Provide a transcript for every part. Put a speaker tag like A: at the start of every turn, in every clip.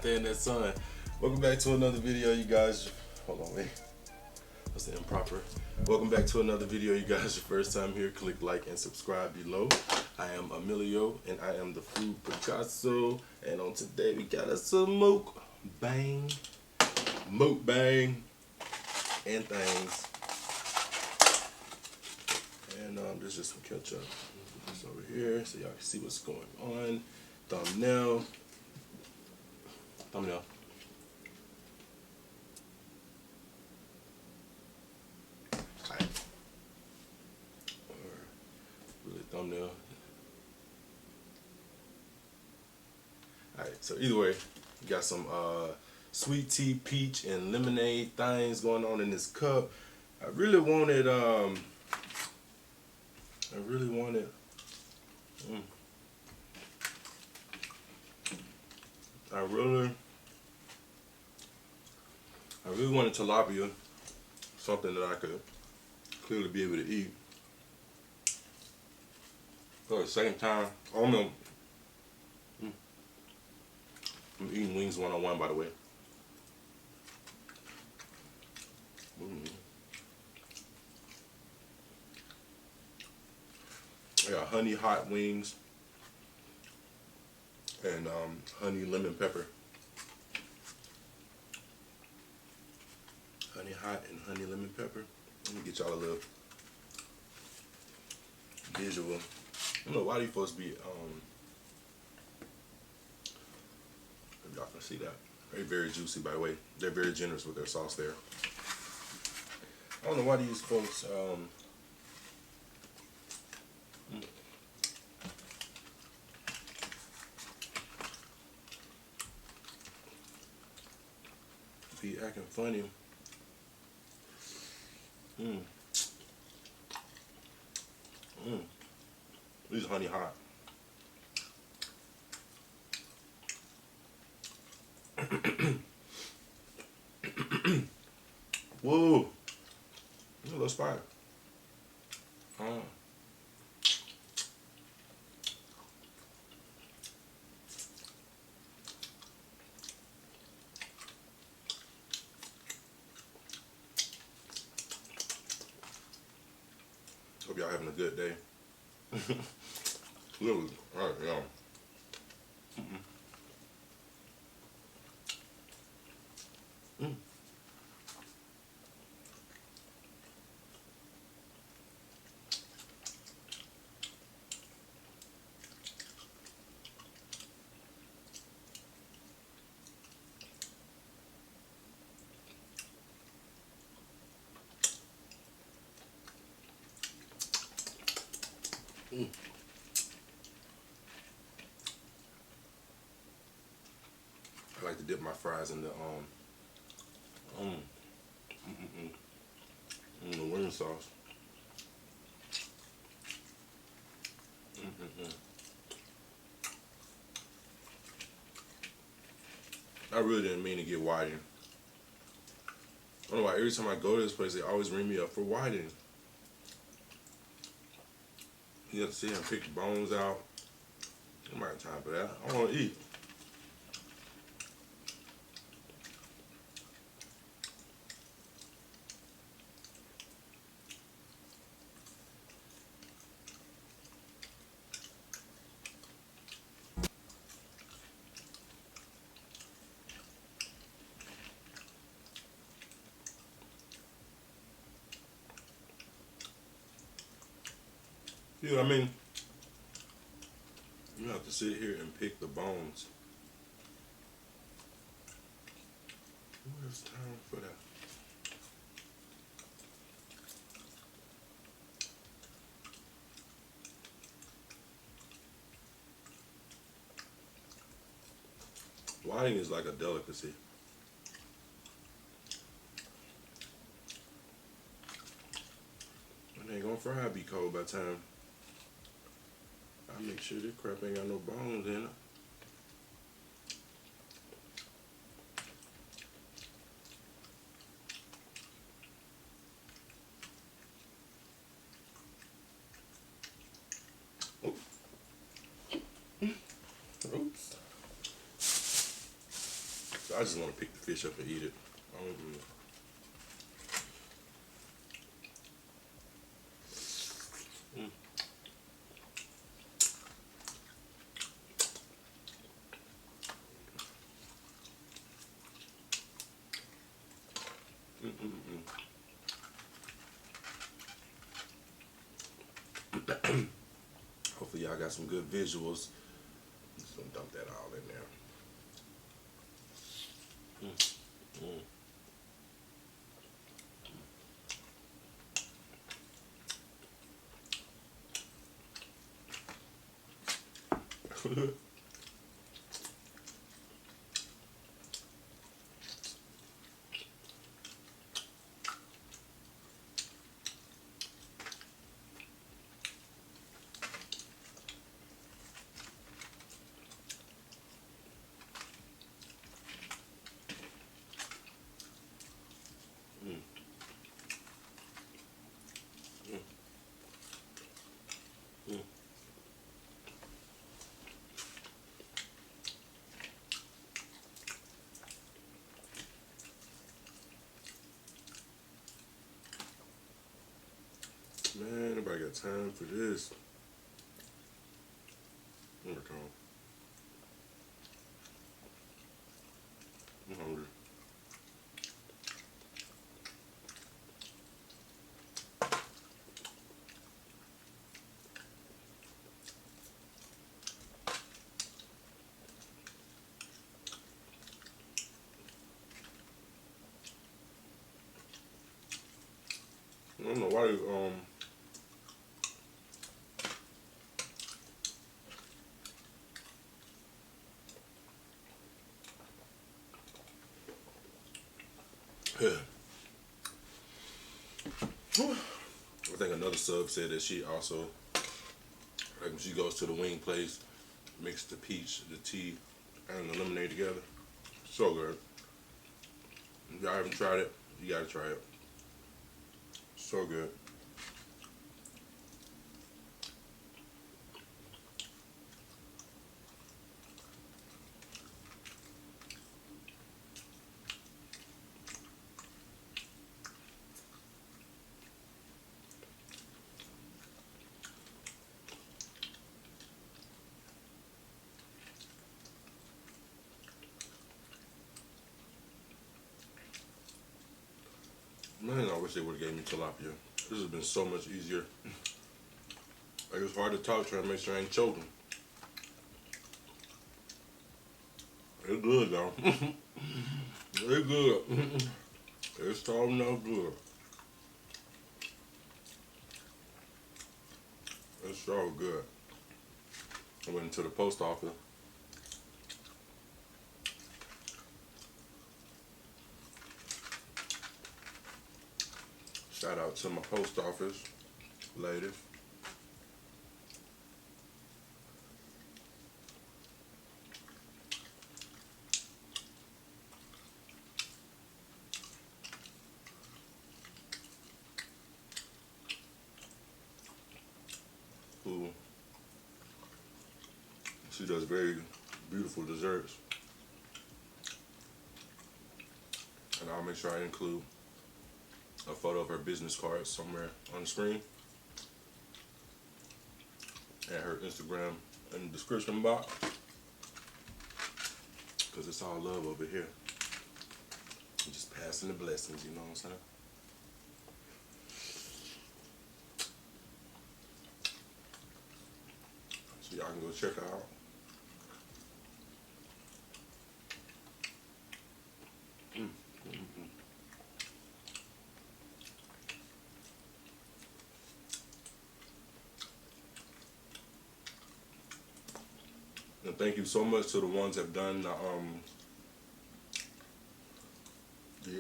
A: there in that sun. Welcome back to another video, you guys. Hold on, wait. That's the improper. Welcome back to another video, you guys. Your first time here, click like and subscribe below. I am Amillio, and I am the food Picasso. And on today, we got us some MUKBANG, and things. And there's just some ketchup. This over here, so y'all can see what's going on. Thumbnail. Alright. Or really thumbnail. Alright, so either way, we got some sweet tea, peach, and lemonade things going on in this cup. I really wanted I really wanted tilapia, something that I could clearly be able to eat. But at the same time, I'm eating wings one-on-one, by the way. I got honey hot wings and honey lemon pepper. Honey hot and honey lemon pepper. Let me get y'all a little visual. I don't know why these folks be if y'all can see that. They're very juicy, by the way. They're very generous with their sauce there. I don't know why these folks be acting funny. These honey hot. Whoa, a little spicy. Hope y'all having a good day. Literally, alright, y'all. I like to dip my fries in the wing sauce. I really didn't mean to get whiting. I don't know why every time I go to this place, they always ring me up for whiting. You have to sit here and pick the bones out. I might have time for that. I want to eat. You know what I mean? You have to sit here and pick the bones. Who has time for that? Whiting is like a delicacy. It ain't gonna fry, be cold by the time I make sure this crap ain't got no bones in it. Oops. just want to pick the fish up and eat it. Hopefully y'all got some good visuals. I'm just gonna dump that all in there. Man, nobody got time for this. I'm hungry. I don't know why I think another sub said that she also, like when she goes to the wing place, mix the peach, the tea, and the lemonade together. So good. If y'all haven't tried it, you gotta try it. So good. Man, I wish they would have gave me tilapia. This has been so much easier. Like, it's hard to talk, trying to make sure I ain't choking. It's good though. It's good. It's all enough good. It's so good. I went into the post office. Shout out to my post office ladies. Who, she does very beautiful desserts. And I'll make sure I include a photo of her business card somewhere on the screen, and her Instagram in the description box, because it's all love over here. I'm just passing the blessings, you know what I'm saying? So y'all can go check her out. And thank you so much to the ones that have done the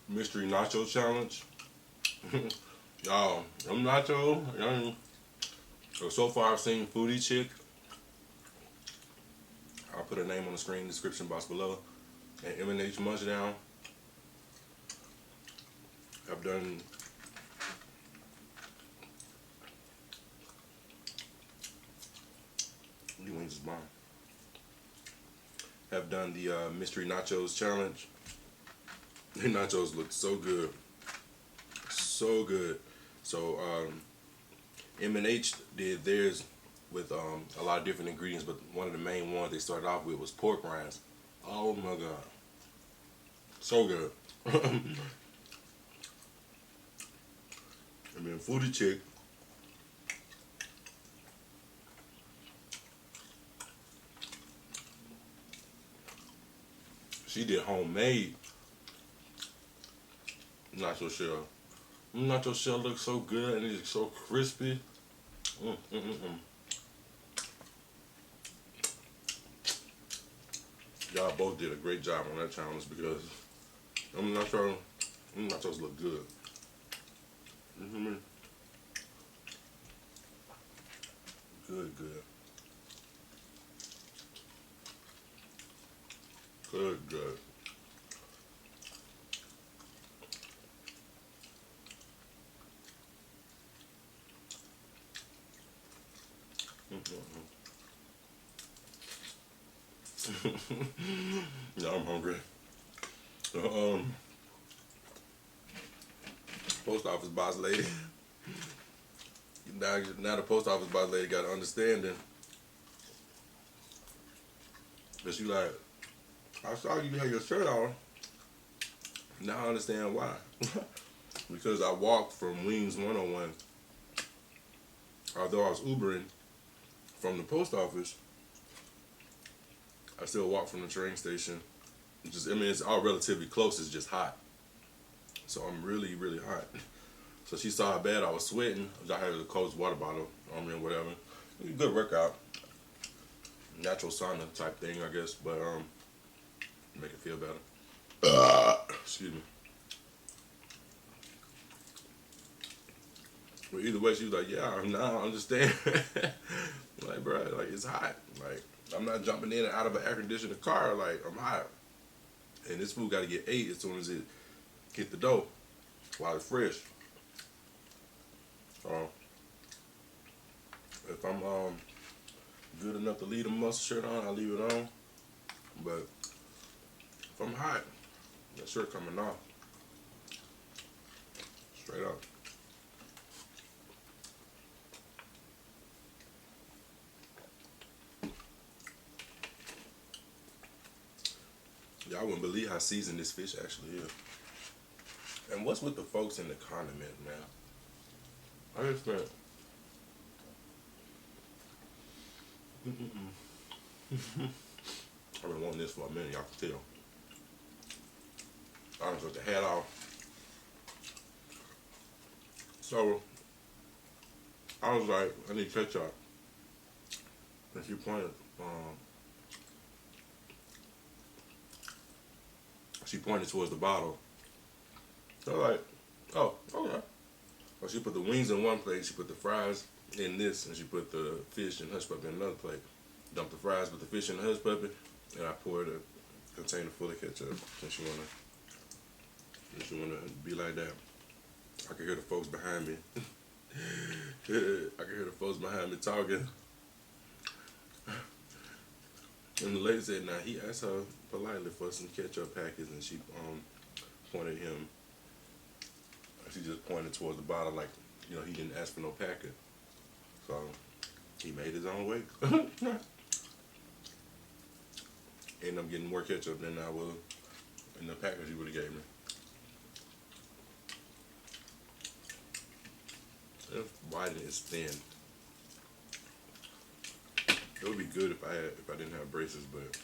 A: mystery nacho challenge. Y'all, them nacho, so far I've seen Foodie Chick. I'll put her name on the screen, description box below. And M&H Munchdown. I've done is bomb. Have done the mystery nachos challenge. The nachos look so good, so good. So M&H did theirs with a lot of different ingredients, but one of the main ones they started off with was pork rinds. Oh my god, so good. And then Foodie Chick, she did homemade nacho shell. Nacho shell looks so good and it's so crispy. Y'all both did a great job on that challenge because nachos look good. You know what I mean? Good, good. Good, good. Yeah, I'm hungry. Post office boss lady. Now the post office boss lady got an understanding. But she like, I saw you had your shirt on. Now I understand why. Because I walked from Wings 101. Although I was Ubering from the post office, I still walk from the train station. I mean, it's all relatively close. It's just hot. So I'm really, really hot. So she saw how bad I was sweating. I had a cold water bottle on me or whatever. It was a good workout. Natural sauna type thing, I guess. But make it feel better. Excuse me. But either way, she was like, yeah, now I understand. Like, bro, like, it's hot. Like, I'm not jumping in and out of an air conditioned car. Like, I'm hot. And this food got to get ate as soon as it hit the dough while it's fresh. So, if I'm good enough to leave the mustard shirt on, I'll leave it on. But if I'm hot, that shirt coming off. Straight up. Y'all wouldn't believe how seasoned this fish actually is. And what's with the folks in the condiment, man? I just spent I've been wanting this for a minute, y'all can tell. I done took the hat off. So I was like, I need ketchup. And she pointed towards the bottle. So I was like, oh, okay. Well, she put the wings in one plate, she put the fries in this, and she put the fish and hush puppy in another plate. Dumped the fries with the fish and the hush puppy, and I poured a container full of ketchup. Since you wanna be like that. I can hear the folks behind me. I can hear the folks behind me talking. And the lady said, "Now he asked her politely for some ketchup packets, and she pointed him. She just pointed towards the bottle, like he didn't ask for no packet. So he made his own way. Ended up getting more ketchup than I would in the package he would have gave me. It's wide and it's thin. It would be good if I didn't have braces, but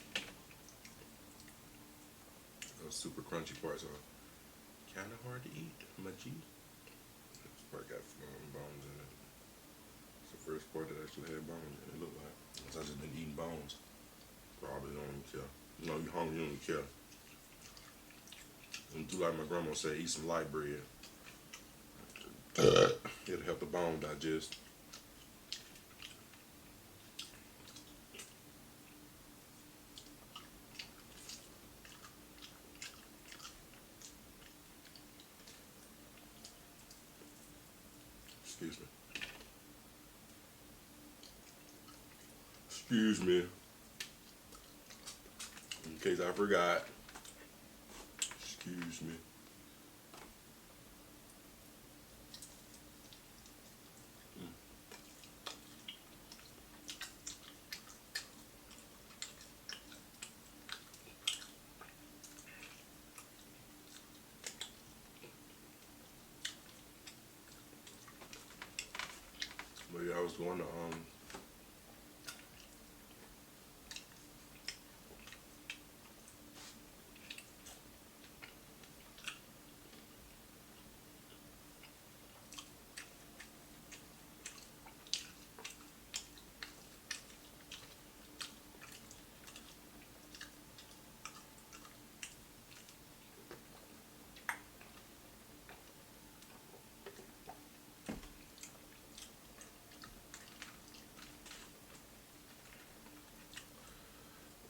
A: those super crunchy parts are kind of hard to eat. Munchy. This part got bones in it. It's the first part that actually had bones in it. It looked like. Unless I just been eating bones. Probably don't even care. You hungry, you don't care. And do like my grandma said, eat some light bread. It'll help the bone digest. Excuse me. Excuse me. In case I forgot. Excuse me. But yeah, I was going to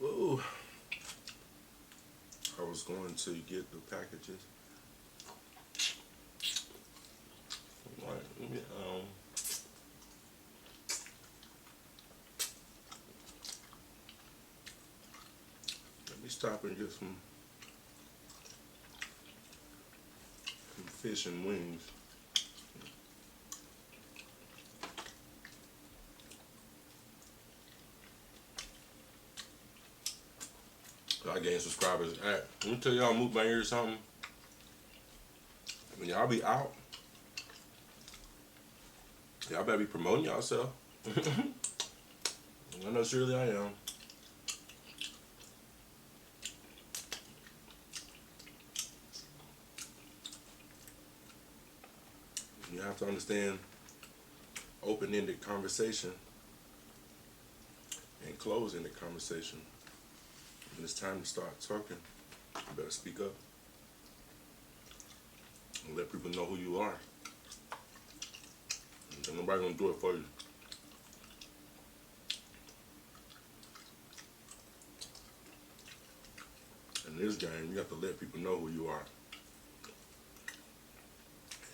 A: ooh, I was going to get the packages. Right, let me stop and get some fish and wings. I gained subscribers. Hey, let me tell y'all, MUKBANG or something. When y'all be out, y'all better be promoting yourself. I know surely I am. You have to understand open-ended conversation and close-ended conversation. When it's time to start talking, you better speak up and let people know who you are. And nobody gonna do it for you. In this game, you have to let people know who you are.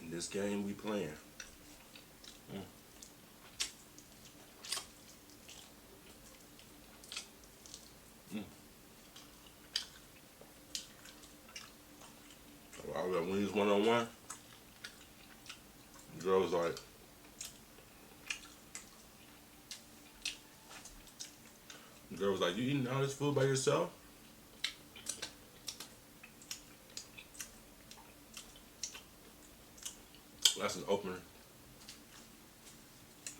A: In this game we playing. I was at Wings one-on-one. The girl was like, you eating all this food by yourself? That's an open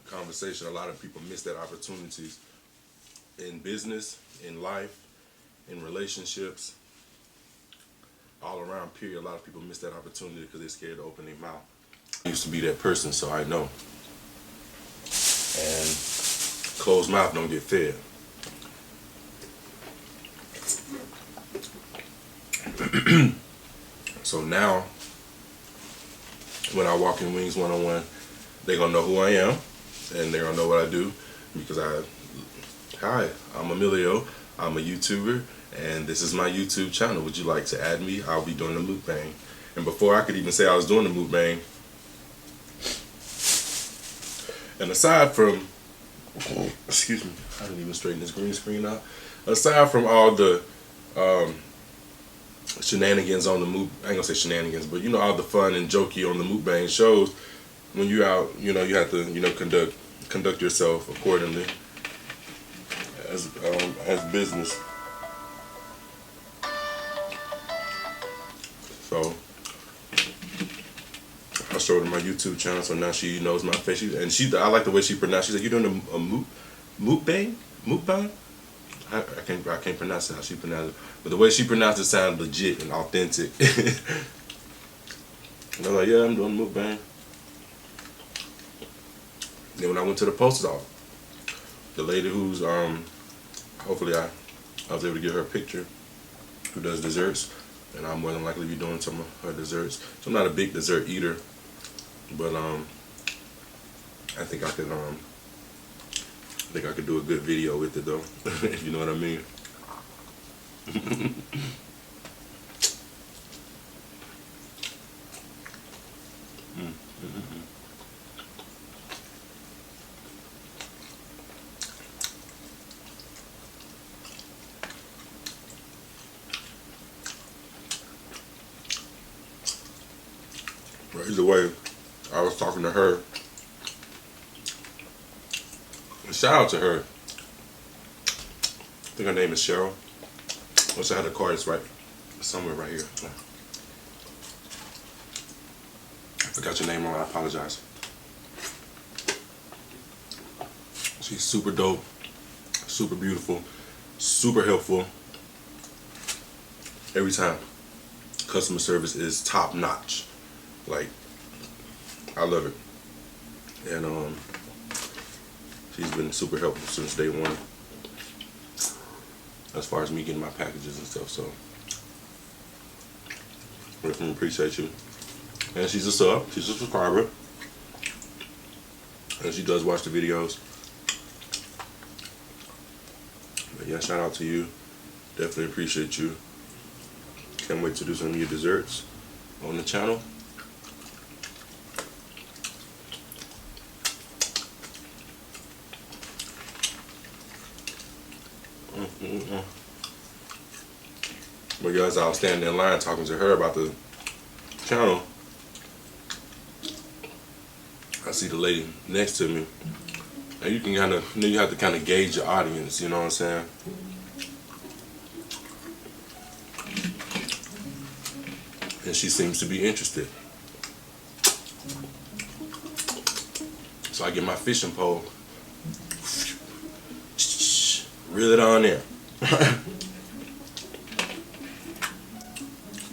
A: conversation. A lot of people miss that opportunities in business, in life, in relationships, all around, period. A lot of people miss that opportunity because they're scared to open their mouth. I used to be that person, so I know. And closed mouth don't get fed. So now, when I walk in Wings one-on-one, they're gonna know who I am, and they're gonna know what I do, because hi, I'm Amillio, I'm a YouTuber, and this is my YouTube channel. Would you like to add me? I'll be doing the MUKBANG. And before I could even say I was doing the MUKBANg, and aside from, excuse me, I didn't even straighten this green screen out. Aside from all the shenanigans on the I ain't gonna say shenanigans, but you know, all the fun and jokey on the MUKBANG shows, when you're out, you know, you have to, you know, conduct yourself accordingly as business. So I showed her my YouTube channel, so now she knows my face. I like the way she pronounced. She said, "You doing a MUKBANG? MUKBANG?" I can't pronounce it how she pronounced it, but the way she pronounced it sounded legit and authentic. And I was like, "Yeah, I'm doing MUKBANG." Then when I went to the post office, the lady who's hopefully I was able to get her a picture, who does desserts, and I'm more than likely to be doing some of her desserts. So I'm not a big dessert eater, but I think I could do a good video with it though, if you know what I mean. But either way, I was talking to her. And shout out to her. I think her name is Cheryl. Wish I had the card. It's right somewhere right here. I forgot your name wrong. I apologize. She's super dope, super beautiful, super helpful. Every time. Customer service is top notch. Like, I love it. And she's been super helpful since day one, as far as me getting my packages and stuff. So I definitely appreciate you. And she's a sub, she's a subscriber, and she does watch the videos. But yeah, shout out to you. Definitely appreciate you. Can't wait to do some of your desserts on the channel. But guys, I was standing in line talking to her about the channel. I see the lady next to me, and you can kind of, you have to kind of gauge your audience. You know what I'm saying? And she seems to be interested. So I get my fishing pole, reel it on there.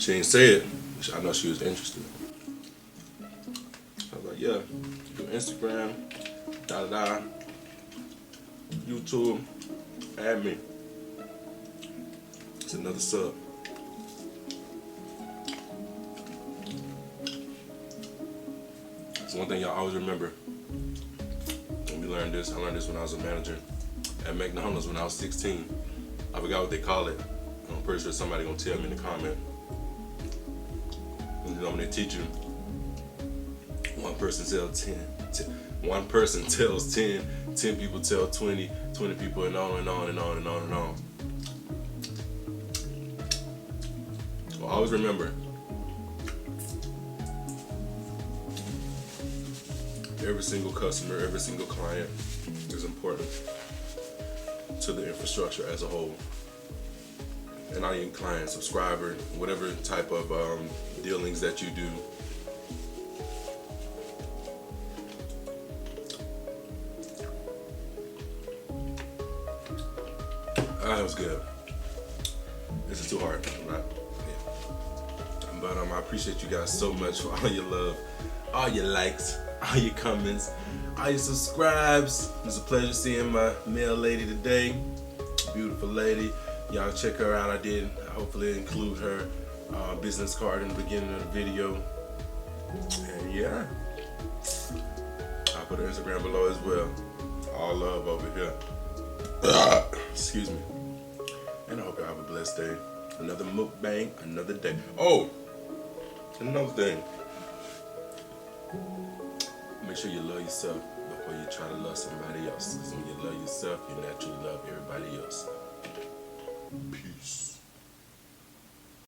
A: She didn't say it, but I know she was interested. I was like, yeah, do Instagram, da-da-da, YouTube, add me. It's another sub. It's one thing y'all always remember. When we learned this, I learned this when I was a manager at McDonald's when I was 16. I forgot what they call it. I'm pretty sure somebody gonna tell me in the comment. You know, when they teach you, one person tells 10, one person tells 10, 10 people tell 20, 20 people, and on and on and on and on and on. Well, always remember, every single customer, every single client is important to the infrastructure as a whole. And not even client, subscriber, whatever type of dealings that you do. That was good. This is too hard. Right? Yeah. But I appreciate you guys so much for all your love, all your likes, all your comments, all your subscribes. It was a pleasure seeing my mail lady today. Beautiful lady. Y'all check her out. I did hopefully include her business card in the beginning of the video. And yeah, I'll put her Instagram below as well. All love over here. Excuse me. And I hope y'all have a blessed day. Another mukbang, another day. Oh, another thing. Make sure you love yourself before you try to love somebody else. Because when you love yourself, you naturally love everybody else.